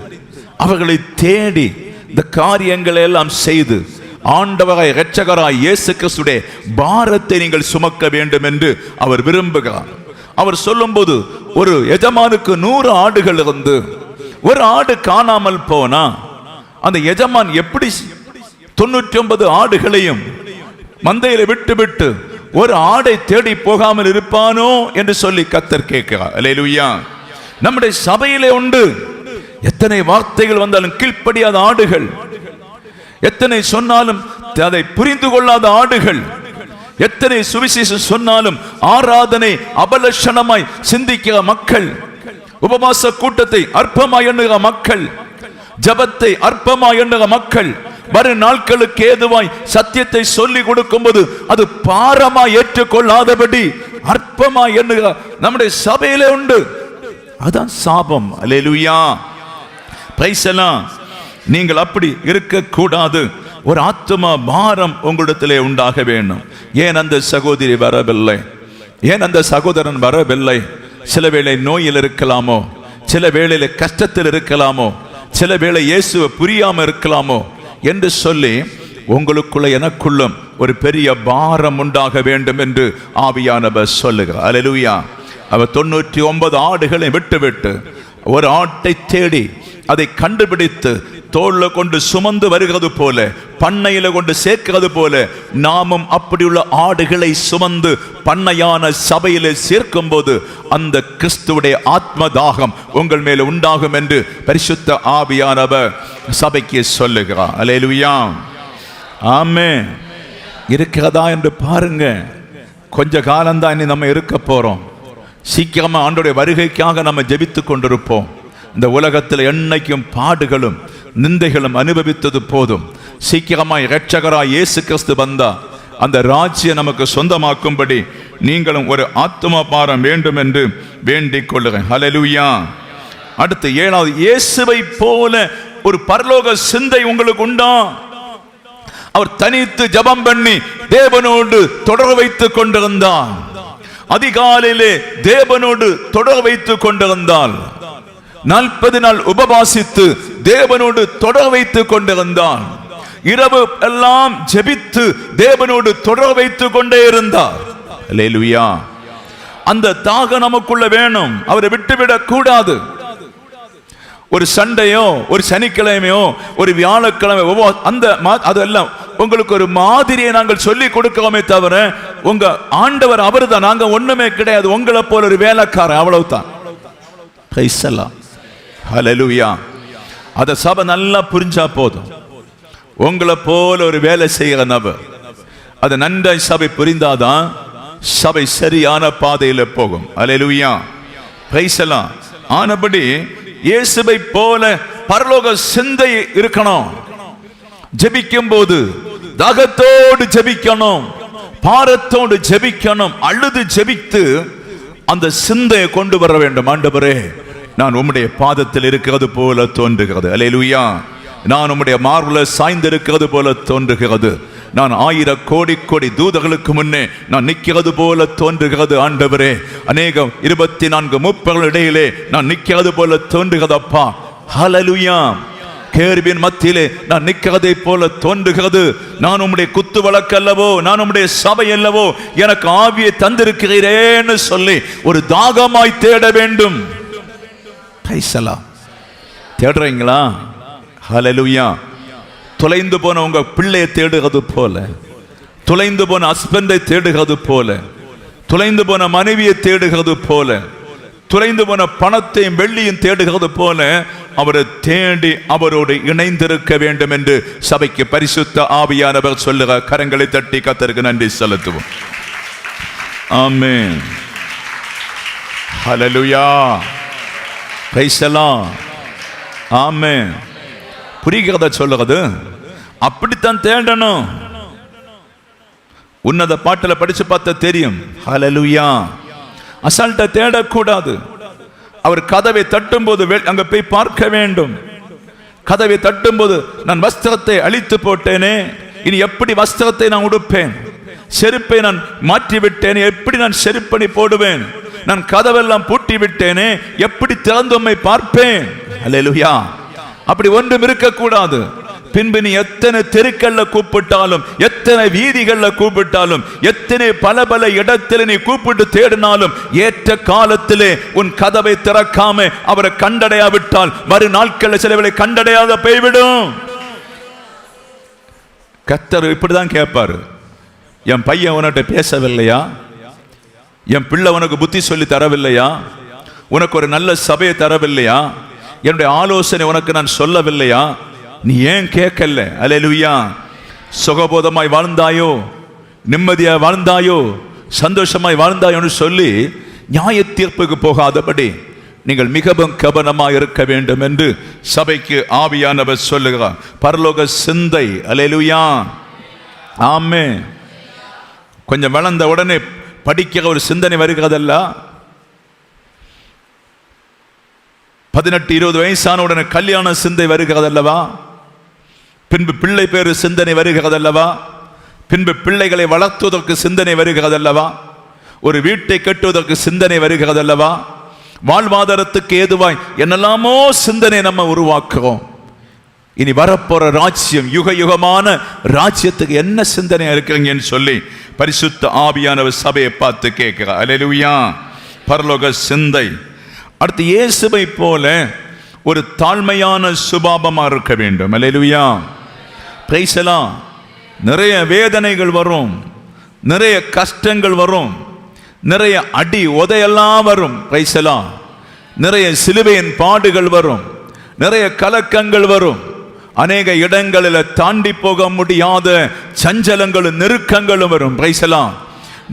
Speaker 1: அவர்களை தேடி, இந்த காரியங்களை எல்லாம் செய்து ஆண்டவராய் இரட்சகராய் இயேசு கிறிஸ்துடைய பாரத்தை நீங்கள் சுமக்க வேண்டும் என்று அவர் விரும்புகிறார். அவர் சொல்லும்போது ஒரு எஜமானுக்கு 100 ஆடுகள் இருந்து ஒரு ஆடு காணாமல் போனா அந்த எஜமான் எப்படி 99 ஆடுகளையும் மந்தையில விட்டு விட்டு ஒரு ஆடை தேடி போகாமல் இருப்பானோ என்று சொல்லி கர்த்தர் கேட்கிறார். அல்லேலூயா. நம்முடைய சபையிலே உண்டு. எத்தனை வார்த்தைகள் வந்தாலும் கீழ்ப்படியாத ஆடுகள், எத்தனை சொன்னாலும் அதை புரிந்து கொள்ளாத ஆடுகள், எத்தனை சுவிசேஷம் சொன்னாலும் ஆராதனை அபலட்சணமாய் சிந்திக்கிற மக்கள், உபவாச கூட்டத்தை அற்பமாய் எண்ணுகிற மக்கள், ஜபத்தை அற்பமாய் எண்ணுகிற மக்கள், வரும் நாட்களுக்கு ஏதுவாய் சத்தியத்தை சொல்லி கொடுக்கும் போது அது பாரமாய் ஏற்றுக்கொள்ளாதபடி அற்பமாய் எண்ணுகிற நம்முடைய சபையிலே உண்டு. அதான் சாபம். அல்லேலூயா. பிரைஸ் எல்லாம். நீங்கள் அப்படி இருக்கக்கூடாது. ஒரு ஆத்மா பாரம் உங்களிடத்திலே உண்டாக வேண்டும். ஏன் அந்த சகோதரி வரவில்லை? ஏன் அந்த சகோதரன் வரவில்லை? சில வேளை நோயில் இருக்கலாமோ, சில வேளையில கஷ்டத்தில் இருக்கலாமோ, சில வேளை இயேசுவை புரியாம இருக்கலாமோ என்று சொல்லி உங்களுக்குள்ள எனக்குள்ளும் ஒரு பெரிய பாரம் உண்டாக வேண்டும் என்று ஆவியானவர் சொல்லுகிறார். அல்லேலூயா. அவர் 99 ஆடுகளை விட்டுவிட்டு ஒரு ஆட்டை தேடி அதை கண்டுபிடித்து தோல்ல கொண்டு சுமந்து வருகிறது போல, பண்ணையில கொண்டு சேர்க்கிறது போல, நாமும் அப்படியுள்ள ஆடுகளை சுமந்து பண்ணையான சபையிலே சேர்க்கும் போது அந்த கிறிஸ்துவுடைய ஆத்ம தாகம் உங்கள் மேல உண்டாகும் என்று பரிசுத்த ஆவியானவர் சபைக்கு சொல்லுகிறார். அல்லேலூயா. ஆமென். இருக்கிறதா என்று பாருங்க. கொஞ்ச காலம்தான் இனி நம்ம இருக்க போறோம். சீக்கிரமா ஆண்டோடைய வருகைக்காக நம்ம ஜெபித்து கொண்டிருப்போம். இந்த உலகத்தில் என்னைக்கும் பாடுகளும் நிந்தைகளும் அனுபவித்தது போதும். சீக்கிரமாய் இரட்சகராய் இயேசு கிறிஸ்து வந்தா அந்த ராஜ்யம் நமக்கு சொந்தமாக்கும்படி நீங்களும் ஒரு ஆத்தும பாரம் வேண்டும் என்று வேண்டிக் கொள்ளுகிறேன். ஹல்லேலூயா. அடுத்து 7வது, இயேசுவை போல ஒரு பரலோக சிந்தை உங்களுக்கு உண்டா? அவர் தனித்து ஜெபம் பண்ணி தேவனோடு தொடர்பு வைத்துக் கொண்டிருந்தார். அதிகாலையிலே தேவனோடு தொடர்பு வைத்துக் கொண்டிருந்தால், 40 நாள் உபவாசித்து தேவனோடு தொடர்பு வைத்துக் கொண்டிருந்தான். இரவு எல்லாம் ஜெபித்து தேவனோடு தொடர் வைத்துக் கொண்டே இருந்தார். அல்லேலூயா. அந்த தாகம் நமக்குள்ள வேணும். அவரை விட்டுவிடக் கூடாது. ஒரு சண்டையோ ஒரு சனிக்கிழமையோ ஒரு வியாழக்கிழமை அதெல்லாம் உங்களுக்கு ஒரு மாதிரியை நாங்கள் சொல்லி கொடுக்கலாமே தவிர உங்க ஆண்டவர் அவர் தான். நாங்க ஒண்ணுமே கிடையாது. உங்களை போல ஒரு வேலைக்காரன், அவ்வளவுதான். ஹல்லேலூயா. அத சபை நல்லா புரிஞ்சா போதும். உங்களை போல ஒரு வேலை செய்கிற நபர், அது நன்றாய் சபை புரிந்தாதான் சபை சரியான பாதையில போகும். ஹல்லேலூயா. பிரைஸ் எல்லாம். ஆனபடி இயேசுவை போல பரலோக சிந்தை இருக்கணும். ஜெபிக்கும் போது தாகத்தோடு ஜெபிக்கணும், பாரத்தோடு ஜெபிக்கணும், அழுது ஜெபித்து அந்த சிந்தையை கொண்டு வர வேண்டும். ஆண்டவரே, நான் உம்முடைய பாதத்தில் இருக்கிறது போல தோன்றுகிறது. அல்லேலூயா. நான் உம்முடைய மார்புல சாய்ந்து இருக்கிறது போல தோன்றுகிறது. நான் 1000 கோடி கோடி தூதர்களுக்கு முன்னே நான் நிற்கிறது போல தோன்றுகிறது. ஆண்டவரே, அநேகம் 24-30 இடையிலே நான் நிற்கிறது போல தோன்றுகிறதப்பா. ஹல்லேலூயா. கேருபின் மத்தியிலே நான் நிற்கிறதை போல தோன்றுகிறது. நான் உம்முடைய குத்து வழக்கு அல்லவோ, நான் உம்முடைய சபை அல்லவோ, எனக்கு ஆவியை தந்திருக்கிறீரேன்னு சொல்லி ஒரு தாகமாய் தேட வேண்டும். தேடுறீங்களா? ஹல்லேலூயா. தொலைந்து போன உங்க பிள்ளையை தேடுகிறது போல, தொலைந்து போன ஹஸ்பண்டை தேடுகிறது போல, தொலைந்து போன மனைவியை தேடுகிறது போல, தொலைந்து போன பணத்தையும் வெள்ளியும் தேடுகிறது போல அவரை தேடி அவரோடு இணைந்திருக்க வேண்டும் என்று சபைக்கு பரிசுத்த ஆவியானவர் சொல்லுகிறார். கரங்களை தட்டி கர்த்தருக்கு நன்றி செலுத்துவோம். ஆமென். ஹல்லேலூயா. Price the Lord. ஆமென். புரிகிறத சொல்லுறது. அப்படித்தான் தேடணும். உன்னத பாட்டுல படிச்சு பார்த்தா தெரியும். ஹல்லேலூயா. அசால்ட்டா தேடக்கூடாது. அவர் கதவை தட்டும் போது அங்க போய் பார்க்க வேண்டும். கதவை தட்டும் போது நான் வஸ்திரத்தை அழித்து போட்டேனே, இனி எப்படி வஸ்திரத்தை நான் உடுப்பேன்? செருப்பை நான் மாற்றி விட்டேனே, எப்படி நான் செருப்பணி போடுவேன்? நான் கதவெல்லாம் பூட்டி விட்டேனே, எப்படி திறந்தோம்மை பார்ப்பேன்? அல்லேலூயா. அப்படி ஒன்றும் இருக்கக்கூடாது. பின்பு நீ எத்தனை தெருக்கள்ல கூப்பிட்டாலும், எத்தனை வீதிகள்ல கூப்பிட்டாலும், எத்தனை பல பல இடத்துல நீ கூப்பிட்டு தேடினாலும், ஏற்ற காலத்திலே உன் கதவை திறக்காம அவரை கண்டடையாவிட்டால் மறு நாட்கள் சிலவரை கண்டடையாத போய்விடும். கர்த்தர் இப்படிதான் கேட்பாரு. என் பையன் உன்கிட்ட பேசவில்லையா? என் பிள்ளை உனக்கு புத்தி சொல்லி தரவில்லையா? உனக்கு ஒரு நல்ல சபையை தரவில்லையா? என்னுடைய ஆலோசனை உனக்கு நான் சொல்லவில்லையா? நீ ஏன் கேட்கல? அல்லேலூயா. சுகபோதமாய் வாழ்ந்தாயோ, நிம்மதியாய் வாழ்ந்தாயோ, சந்தோஷமாய் வாழ்ந்தாயோன்னு சொல்லி நியாய தீர்ப்புக்கு போகாதபடி நீங்கள் மிகவும் கவனமாக இருக்க வேண்டும் என்று சபைக்கு ஆவியானவர் சொல்லுகிறார். பரலோக சிந்தை. அல்லேலூயா. ஆமென். கொஞ்சம் வளர்ந்த உடனே படிக்கிற ஒரு சிந்தனை வருகிறதல்ல. 18-20 வயசான உடனே கல்யாண சிந்தை வருகிறதல்லவா? பின்பு பிள்ளை பேரு சிந்தனை வருகிறதல்லவா? பின்பு பிள்ளைகளை வளர்த்துவதற்கு சிந்தனை வருகிறதல்லவா? ஒரு வீட்டை கட்டுவதற்கு சிந்தனை வருகிறதல்லவா? வாழ்வாதாரத்துக்கு ஏதுவாய் என்னெல்லாமோ சிந்தனை நம்ம உருவாக்குறோம். இனி வரப்போற ராஜ்யம், யுக யுகமான ராஜ்யத்துக்கு என்ன சிந்தனை இருக்குங்கன்னு சொல்லி பரிசுத்த ஆவியானவர் சபையை பார்த்து கேட்கிறார். அல்லேலூயா. பரலோக சிந்தை. அடுத்து இயேசுவை போல ஒரு தாழ்மையான சுபாவமா இருக்க வேண்டும். அல்லேலூயா. Praise the lord. நிறைய வேதனைகள் வரும், நிறைய கஷ்டங்கள் வரும், நிறைய அடி உதையெல்லாம் வரும். Price the lord. நிறைய சிலுவையின் பாடுகள் வரும், நிறைய கலக்கங்கள் வரும், அநேக இடங்களில் தாண்டி போக முடியாத சஞ்சலங்களும் நெருக்கங்களும் வரும். Price the Lord.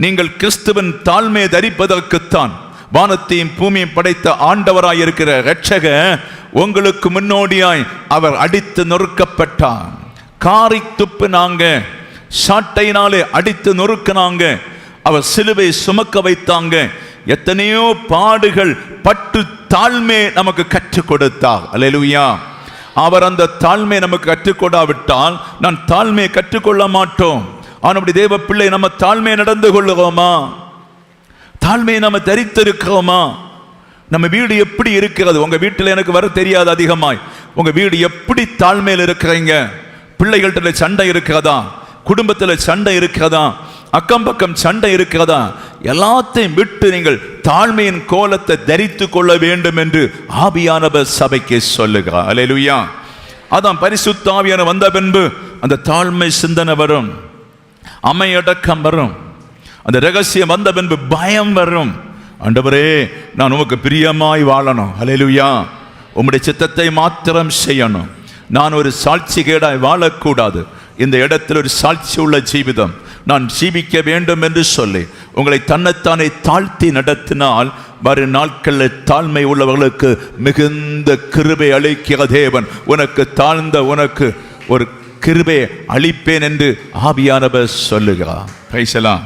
Speaker 1: நீங்கள் கிறிஸ்துவின் தாழ்மையை தரிப்பதற்குத்தான் வானத்தையும் பூமியும் படைத்த ஆண்டவராய் இருக்கிற இரட்சகர் உங்களுக்கு முன்னோடியாய் அவர் அடித்து நொறுக்கப்பட்டார். காரி துப்பினாங்க, சாட்டையினாலே அடித்து நொறுக்கினாங்க, அவர் சிலுவை சுமக்க வைத்தாங்க. எத்தனையோ பாடுகள் பட்டு தாழ்மை நமக்கு கற்றுக் கொடுத்தார். அல்லேலூயா. அவர் அந்த தாழ்மை நமக்கு கற்றுக்கொடாவிட்டால் நான் தாழ்மையை கற்றுக்கொள்ள மாட்டோம். ஆனால் தேவ பிள்ளை நம்ம தாழ்மையை நடந்து கொள்ளுவோமா? தாழ்மையை நம்ம தரித்திருக்கிறோமா? நம்ம வீடு எப்படி இருக்கிறது? உங்க வீட்டில் எனக்கு வர தெரியாது அதிகமாய். உங்க வீடு எப்படி தாழ்மையில் இருக்கிறீங்க? பிள்ளைகள்கிட்ட சண்டை இருக்கிறதா, குடும்பத்தில் சண்டை இருக்கிறதா, அக்கம் பக்கம் சண்டை இருக்கிறதா, எல்லாத்தையும் விட்டு நீங்கள் தாழ்மையின் கோலத்தை தரித்து கொள்ள வேண்டும் என்று ஆவியானவர் சபைக்கு சொல்லுகிறார். அல்லேலூயா. அதான் பரிசுத்த ஆவியானவர் வந்த பின்பு அந்த தாழ்மை சிந்தனை வரும், அமையடக்கம் வரும், அந்த ரகசியம் வந்த பின்பு பயம் வரும். ஆண்டவரே, நான் உமக்கு பிரியமாய் வாழணும், அல்லேலூயா, உம்முடைய சித்தத்தை மாத்திரம் செய்யணும், நான் ஒரு சாட்சி கேடாய் வாழக்கூடாது, இந்த இடத்தில் ஒரு சாட்சி உள்ள ஜீவிதம் நான் ஜீவிக்க வேண்டும் என்று சொல்லி உங்களை தன்னைத்தானே தாழ்த்தி நடத்தினால் வரும் நாட்களில் தாழ்மை உள்ளவர்களுக்கு மிகுந்த கிருபை அளிக்கிற தேவன் உனக்கு தாழ்ந்த உனக்கு ஒரு கிருபை அளிப்பேன் என்று ஆவியானவர் சொல்லுகிறார். பிரைசலாம்.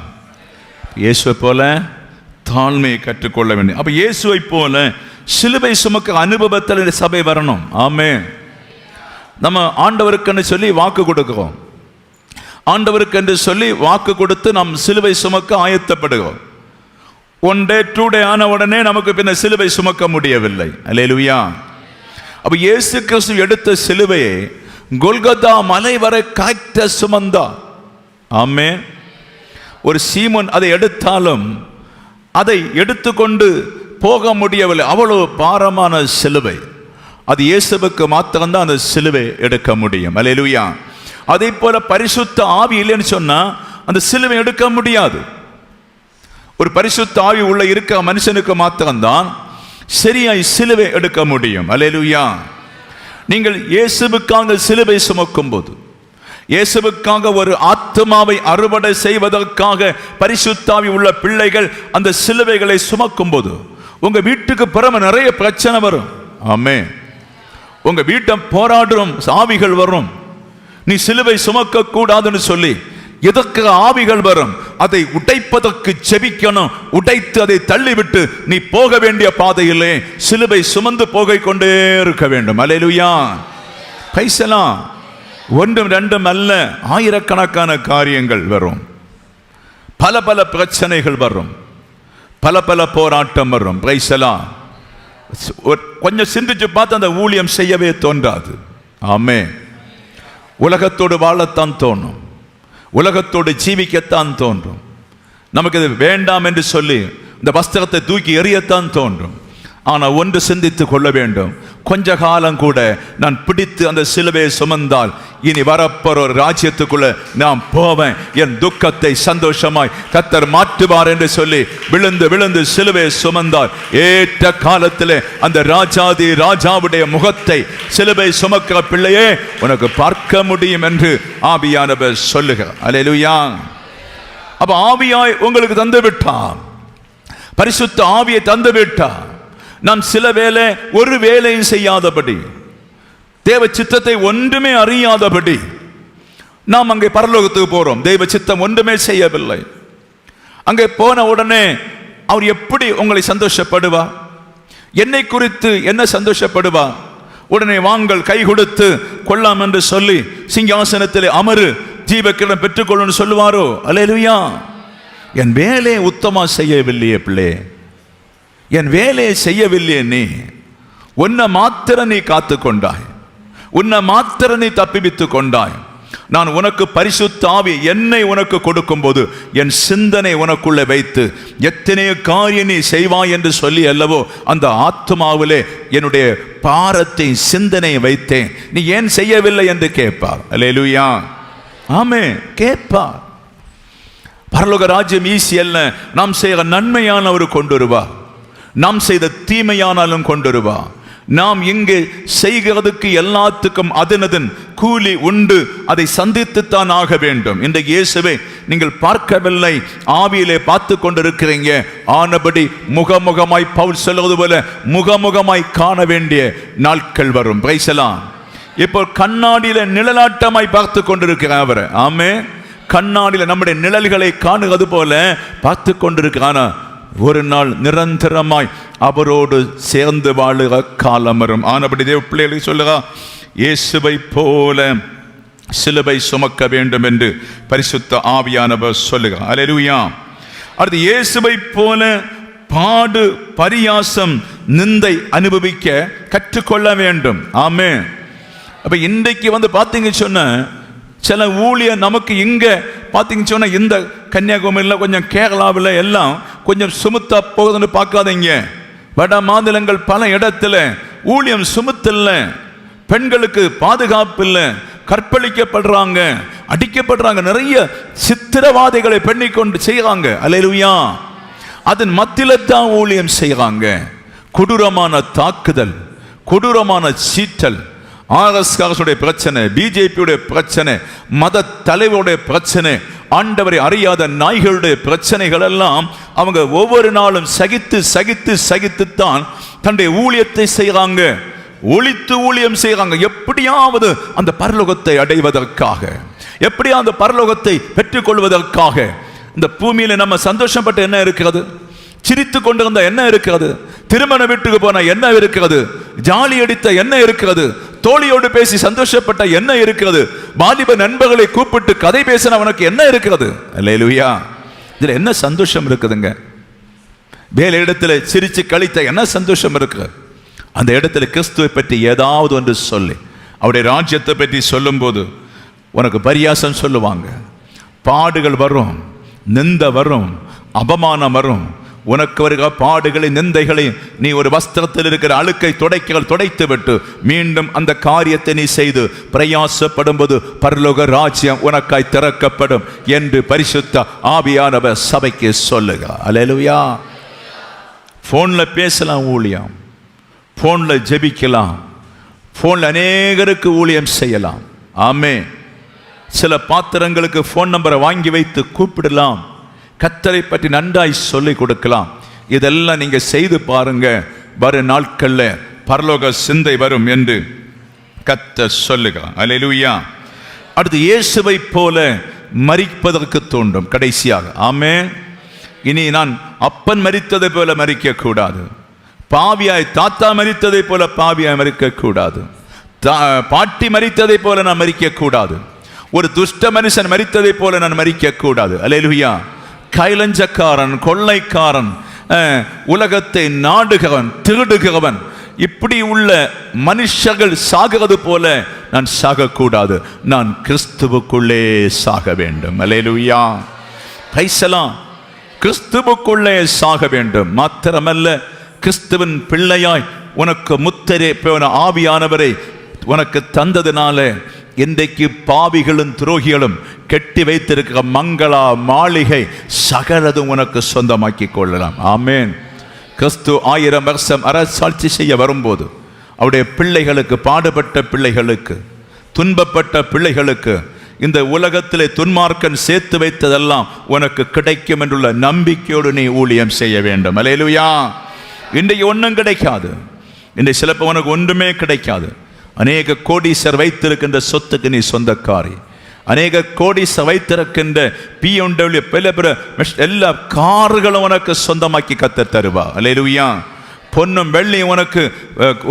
Speaker 1: இயேசுவை போல தாழ்மையை கற்றுக்கொள்ள வேண்டும். அப்ப இயேசுவை போல சிலுவை சுமக்க அனுபவத்தில் சபை வரணும். ஆமென். நம்ம ஆண்டவருக்குன்னு சொல்லி வாக்கு கொடுக்கிறோம், ஆண்டவருக்கு என்று சொல்லி வாக்கு கொடுத்து நாம் சிலுவை சுமக்க ஆயத்தப்படுகிறோம். 1 day 2 day ஆன உடனே நமக்கு பின்ன சிலுவை சுமக்க முடியவில்லை. அல்லேலூயா. அப்ப இயேசு கிறிஸ்து எடுத்த சிலுவையை கொல்கத்தா மலை வரை காய்த்த சுமந்தா. ஆமென். ஒரு சீமோன் அதை எடுத்தாலும் அதை எடுத்துக்கொண்டு போக முடியவில்லை, அவ்வளவு பாரமான சிலுவை. அது இயேசுவுக்கு மாத்திரம்தான் அந்த சிலுவை எடுக்க முடியும். அல்லேலூயா. அதே போல பரிசுத்த ஆவி இல்லைன்னு சொன்னா அந்த சிலுவை எடுக்க முடியாது. ஒரு பரிசுத்த ஆவி உள்ள இருக்க மனுஷனுக்கு மாத்திரம்தான் சரியாய் சிலுவை எடுக்க முடியும். அல்லேலூயா. நீங்கள் இயேசுவுக்காக சிலுவை சுமக்கும் போது, இயேசுவுக்காக ஒரு ஆத்மாவை அறுவடை செய்வதற்காக பரிசுத்த ஆவி உள்ள பிள்ளைகள் அந்த சிலுவைகளை சுமக்கும் போது உங்க வீட்டுக்கு பிறகு நிறைய பிரச்சனை வரும். ஆமென். உங்க வீட்டை போராடும் ஆவிகள் வரும். நீ சிலுவை சுமக்க கூடாதுன்னு சொல்லி எதற்கு ஆவிகள் வரும்? அதை உடைப்பதற்கு செபிக்கணும். உடைத்து அதை தள்ளிவிட்டு நீ போக வேண்டிய பாதையிலே சிலுவை சுமந்து போக கொண்டே இருக்க வேண்டும். அல்லேலூயா. பிரைஸ்லாம். 1 2 அல்ல, ஆயிரக்கணக்கான காரியங்கள் வரும், பல பல பிரச்சனைகள் வரும், பல பல போராட்டம் வரும். பிரைஸ்லாம். கொஞ்சம் சிந்திச்சு பார்த்து அந்த ஊழியம் செய்யவே தோன்றாது. ஆமென். உலகத்தோடு வாழத்தான் தோணும், உலகத்தோடு ஜீவிக்கத்தான் தோன்றும். நமக்கு இது வேண்டாம் என்று சொல்லி இந்த வஸ்திரத்தை தூக்கி எறியத்தான் தோன்றும். ஆனால் ஒன்று சிந்தித்து கொள்ள வேண்டும், கொஞ்ச காலம் கூட நான் பிடித்து அந்த சிலுவையை சுமந்தால் இனி வரப்போற ஒரு ராஜ்யத்துக்குள்ள நான் போவேன், என் துக்கத்தை சந்தோஷமாய் கர்த்தர் மாற்றுவார் என்று சொல்லி விழுந்து விழுந்து சிலுவையை சுமந்தால் ஏற்ற காலத்திலே அந்த ராஜாதி ராஜாவுடைய முகத்தை சிலுவை சுமக்கிற பிள்ளையே உனக்கு பார்க்க முடியும் என்று ஆவியானவர் சொல்லுகிறார். அல்லேலூயா. அப்ப ஆவியாய் உங்களுக்கு தந்து விட்டார், பரிசுத்த ஆவியை தந்து விட்டார். நாம் சில வேளை ஒரு வேலையும் செய்யாதபடி, தேவ சித்தத்தை ஒன்றுமே அறியாதபடி நாம் அங்கே பரலோகத்துக்கு போறோம். தேவ சித்தம் ஒன்றுமே செய்யவில்லை. அங்கே போன உடனே அவர் எப்படி உங்களை சந்தோஷப்படுவா? என்னை குறித்து என்ன சந்தோஷப்படுவா? உடனே வாங்கள் கை கொடுத்து கொள்ளாம் என்று சொல்லி சிங்காசனத்திலே அமரு, ஜீவக்கிடம் பெற்றுக்கொள்ளுன்னு சொல்லுவாரோ? அல்லேலூயா. என் வேலையை உத்தமா செய்யவில்லையே பிள்ளை, என் வேலையை செய்யவில்லையே, நீ உன்னை மாத்திர நீ காத்து கொண்டாய், உன்னை மாத்திர நீ தப்பிவித்து கொண்டாய். நான் உனக்கு பரிசுத்த ஆவி என்னை உனக்கு கொடுக்கும் போது என் சிந்தனை உனக்குள்ளே வைத்து எத்தனையோ காரியம் நீ செய்வாய் என்று சொல்லி அல்லவோ அந்த ஆத்மாவிலே என்னுடைய பாரத்தை சிந்தனை வைத்தேன். நீ ஏன் செய்யவில்லை என்று கேட்பார். அல்லேலூயா. ஆமே, கேட்பார். பரலோக ராஜ்யம் ஈசி அல்ல. நாம் செய்கிற நன்மையான அவர் கொண்டு வருவா, நாம் செய்த தீமையானாலும் கொண்டு வருவா. நாம் இங்கே செய்கிறதுக்கு எல்லாத்துக்கும் அதனதன் கூலி உண்டு, அதை சந்தித்துத்தான் ஆக வேண்டும். இன்றைக்கு இயேசுவை நீங்கள் பார்க்கவில்லை, ஆவியிலே பார்த்து கொண்டிருக்கிறீங்க. ஆனபடி முகமுகமாய் பவுல் சொல்வது போல முகமுகமாய் காண வேண்டிய நாட்கள் வரும். பிரைசலாம். இப்போ கண்ணாடியில நிழலாட்டமாய் பார்த்து கொண்டிருக்கிறான் அவர். ஆமே, கண்ணாடியில நம்முடைய நிழல்களை காணுவது போல பார்த்து கொண்டிருக்கிறான். ஒரு நாள் நிரந்தரமாய் அவரோடு சேர்ந்து வாழுகிற காலம் வரும். ஆனபடி தேவ பிள்ளைகளுக்கு சொல்லுங்க, இயேசுவை போல சிலுவை சுமக்க வேண்டும் என்று பரிசுத்த ஆவியானவர் சொல்லுகிறார். அல்லேலூயா. அடுத்து, இயேசுவை போல பாடு பரியாசம் நிந்தை அனுபவிக்க கற்றுக்கொள்ள வேண்டும். ஆமென். அப்ப இன்றைக்கு பார்த்தீங்க சொன்ன சில ஊழியம் நமக்கு இங்க பார்த்தீங்கன்னு சொன்னா இந்த கன்னியாகுமரியில் கொஞ்சம் கேரளாவில் எல்லாம் கொஞ்சம் சுமுத்தா போகுதுன்னு பார்க்காதீங்க. வட மாநிலங்கள் பல இடத்துல ஊழியம் சுமுத்தில்ல, பெண்களுக்கு பாதுகாப்பு இல்லை, கற்பழிக்கப்படுறாங்க, அடிக்கப்படுறாங்க, நிறைய சித்திரவாதைகளை பெண்ணிக்கொண்டு செய்யறாங்க. அல்லேலூயா. அதன் மத்தியில தான் ஊழியம் செய்யறாங்க. கொடூரமான தாக்குதல், கொடூரமான சீற்றல், ஆர்எஸ்எஸ் பிரச்சனை, பிஜேபியுடைய பிரச்சனை, மத தலைவருடைய பிரச்சனை, ஆண்டவரை அறியாத நாய்களுடைய பிரச்சனைகள் எல்லாம் அவங்க ஒவ்வொரு நாளும் சகித்து சகித்து சகித்துத்தான் தன்னுடைய ஊழியத்தை செய்யறாங்க. ஒளித்து ஊழியம் செய்யறாங்க. எப்படியாவது அந்த பரலோகத்தை அடைவதற்காக, எப்படியா அந்த பரலோகத்தை பெற்றுக்கொள்வதற்காக. இந்த பூமியில நம்ம சந்தோஷப்பட்ட என்ன இருக்கிறது? சிரித்து கொண்டிருந்த என்ன இருக்கிறது? திருமண வீட்டுக்கு போன என்ன இருக்கிறது? ஜாலி அடித்த என்ன இருக்கிறது? தோழியோடு பேசி சந்தோஷப்பட்ட என்ன இருக்கிறது? வாலிப நண்பர்களை கூப்பிட்டு கதை பேசின அவனுக்கு என்ன இருக்கிறது? அல்லேலூயா. இதுல என்ன சந்தோஷம் இருக்குதுங்க? வேலை இடத்துல சிரிச்சு கழித்த என்ன சந்தோஷம் இருக்கு? அந்த இடத்துல கிறிஸ்துவை பற்றி ஏதாவது ஒன்று சொல்லி, அவருடைய ராஜ்யத்தை பற்றி சொல்லும் போது உனக்கு பரியாசம் சொல்லுவாங்க, பாடுகள் வரும், நிந்த வரும், அவமானம் வரும். உனக்கு வருகிற பாடுகளை, நிந்தைகளை நீ ஒரு வஸ்திரத்தில் இருக்கிற அழுக்கை துடைத்து விட்டு மீண்டும் அந்த காரியத்தை நீ செய்து பிரயாசப்படும் போது பரலோக ராஜ்யம் உனக்காய் திறக்கப்படும் என்று பரிசுத்த ஆவியானவர் சபைக்கு சொல்லுக. அல்லேலூயா. போன்ல பேசலாம் ஊழியம், போன்ல ஜெபிக்கலாம், போன்ல அநேகருக்கு ஊழியம் செய்யலாம். ஆமே. சில பாத்திரங்களுக்கு போன் நம்பரை வாங்கி வைத்து கூப்பிடலாம், கர்த்தரை பற்றி நன்றாய் சொல்லிக் கொடுக்கலாம். இதெல்லாம் நீங்க செய்து பாருங்க, வரும் நாட்கள்ல பரலோக சிந்தை வரும் என்று கர்த்தர் சொல்லுகிறார். அல்லேலூயா. அடுத்து இயேசுவை போல மரிப்பதற்கு தோன்றும் கடைசியாக. ஆமென். இனி நான் அப்பன் மரித்ததை போல மரிக்க கூடாது, பாவியாய் தாத்தா மரித்ததை போல பாவியாய் மரிக்க கூடாது, பாட்டி மரித்ததை போல நான் மரிக்க கூடாது, ஒரு துஷ்ட மனுஷன் மரித்ததை போல நான் மரிக்க கூடாது. அல்லேலூயா. கைலஞ்சக்காரன், கொள்ளைக்காரன், உலகத்தை நாடுகிறவன், திருடுகிறவன், இப்படி உள்ள மனுஷர்கள் சாகிறது போல நான் சாகக்கூடாது. நான் கிறிஸ்துவுக்குள்ளே சாக வேண்டும். அல்லேலூயா. கைசலாம். கிறிஸ்துவுக்குள்ளே சாக வேண்டும். மாத்திரமல்ல, கிறிஸ்துவின் பிள்ளையாய் உனக்கு முத்திரை போன ஆவியானவரை உனக்கு தந்ததுனால இன்றைக்கு பாவிகளும் துரோகிகளும் கெட்டி வைத்திருக்கிற மங்களா மாளிகை சகலதும் உனக்கு சொந்தமாக்கி கொள்ளலாம். ஆமேன். கிறிஸ்து 1000 வருஷம் அரசாட்சி செய்ய வரும்போது அவருடைய பிள்ளைகளுக்கு, பாடுபட்ட பிள்ளைகளுக்கு, துன்பப்பட்ட பிள்ளைகளுக்கு இந்த உலகத்திலே துன்மார்க்கன் சேர்த்து வைத்ததெல்லாம் உனக்கு கிடைக்கும் என்றுள்ள நம்பிக்கையோடு நீ ஊழியம் செய்ய வேண்டும். அல்லேலூயா. இன்றைக்கு ஒன்றும் கிடைக்காது. இன்றைக்கு சிலப்போ உனக்கு ஒன்றுமே கிடைக்காது. அநேக கோடீசர் வைத்திருக்கின்ற சொத்துக்கு நீ சொந்தக்காரி. அநேக கோடீசர் வைத்திருக்கின்ற BMW பிற எல்லா கார்களும் உனக்கு சொந்தமாக்கி கர்த்தர் தருவா. அல்லேலூயா. பொன்னும் வெள்ளியும் உனக்கு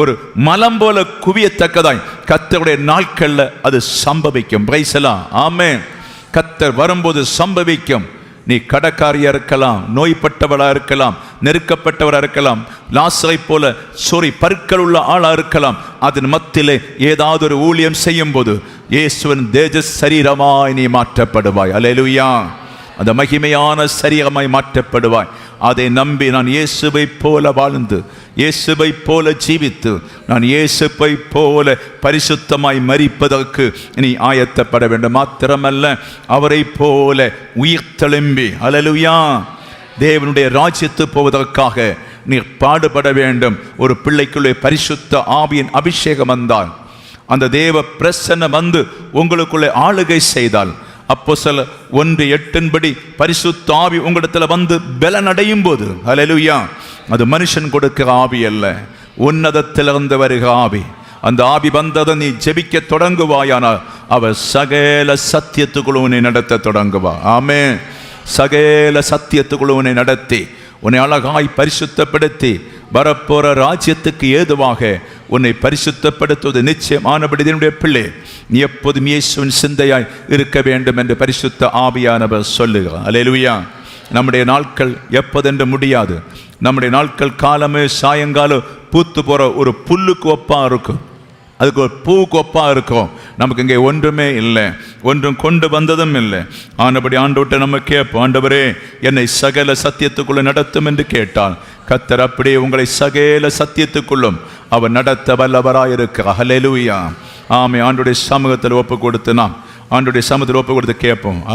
Speaker 1: ஒரு மலம் போல குவியத்தக்கதாய் கர்த்தருடைய நாட்கள்ல அது சம்பவிக்கும். பிரைஸ் எல்லாம். ஆமென். கர்த்தர் வரும்போது சம்பவிக்கும். நீ கடக்காரியா இருக்கலாம், நோய்பட்டவளா இருக்கலாம், நெருக்கப்பட்டவரா இருக்கலாம், லாசரை போல பற்கள் உள்ள ஆளா இருக்கலாம். அதன் மத்தியிலே ஏதாவது ஒரு ஊழியம் செய்யும் போது இயேசுவின் தேஜஸ் சரீரமாய் நீ மாற்றப்படுவாய். அல்லேலூயா. அந்த மகிமையான சரீரமாய் மாற்றப்படுவாய். அதை நம்பி நான் இயேசுவை போல வாழ்ந்து, இயேசுவை போல ஜீவித்து, நான் இயேசுவை போல பரிசுத்தமாய் மரிப்பதற்கு நீ ஆயத்தப்பட வேண்டும். மாத்திரமல்ல, அவரை போல உயிர் தெழும்பி, அல்லேலூயா, தேவனுடைய ராஜ்யத்து போவதற்காக நீ பாடுபட வேண்டும். ஒரு பிள்ளைக்குள்ளே பரிசுத்த ஆவியின் அபிஷேகம் வந்தால், அந்த தேவ பிரசன்னம் வந்து உங்களுக்குள்ளே ஆளுகை செய்தால், அப்போஸ்தலர் 1:8 பரிசுத்த ஆவி உங்களிடத்தில் வந்து பலனடையும் போது, அல்லேலூயா, அது மனுஷன் கொடுக்கிற ஆவி அல்ல, உன்னதத்திலிருந்து வருகிற ஆவி. அந்த ஆவி வந்ததை நீ ஜெபிக்க தொடங்குவாயானால் அவர் சகல சத்தியத்துக்குள்ள உன்னை நடத்த தொடங்குவா. ஆமென். சகல சத்தியத்துக்குள்ள உன்னை நடத்தி உன்னை அழகாய் பரிசுத்தப்படுத்தி வரப்போற ராஜ்யத்துக்கு ஏதுவாக உன்னை பரிசுத்தப்படுத்துவது நிச்சயமானபடி என்னுடைய பிள்ளை, நீ எப்போதும் இயேசுவின் சிந்தையாய் இருக்க வேண்டும் என்று பரிசுத்த ஆவியானவர் சொல்லுகிறார். அல்லேலூயா. நம்முடைய நாட்கள் எப்போதென்று முடியாது. நம்முடைய நாட்கள் காலமே சாயங்காலம் பூத்து போற ஒரு புல்லுக்கு ஒப்பா இருக்கும். அதுக்கு ஒரு பூ கொப்பா இருக்கும். நமக்கு இங்கே ஒன்றுமே இல்லை, ஒன்றும் கொண்டு வந்ததும் இல்லை. ஆனபடி ஆண்டவர்கிட்ட நம்ம கேட்போம், ஆண்டவரே என்னை சகல சத்தியத்துக்குள்ள நடத்தும் என்று கேட்டால் கர்த்தர் அப்படியே உங்களை சகல சத்தியத்துக்குள்ளும் அவர் நடத்த வல்லவராயிருக்கிறார். ஹல்லேலூயா. ஆமே. ஆண்டவருடைய சமூகத்தில் ஒப்பு கொடுத்து நாம் ஆண்டவருடைய சமூகத்தில் ஒப்பு கொடுத்து கேட்போம்.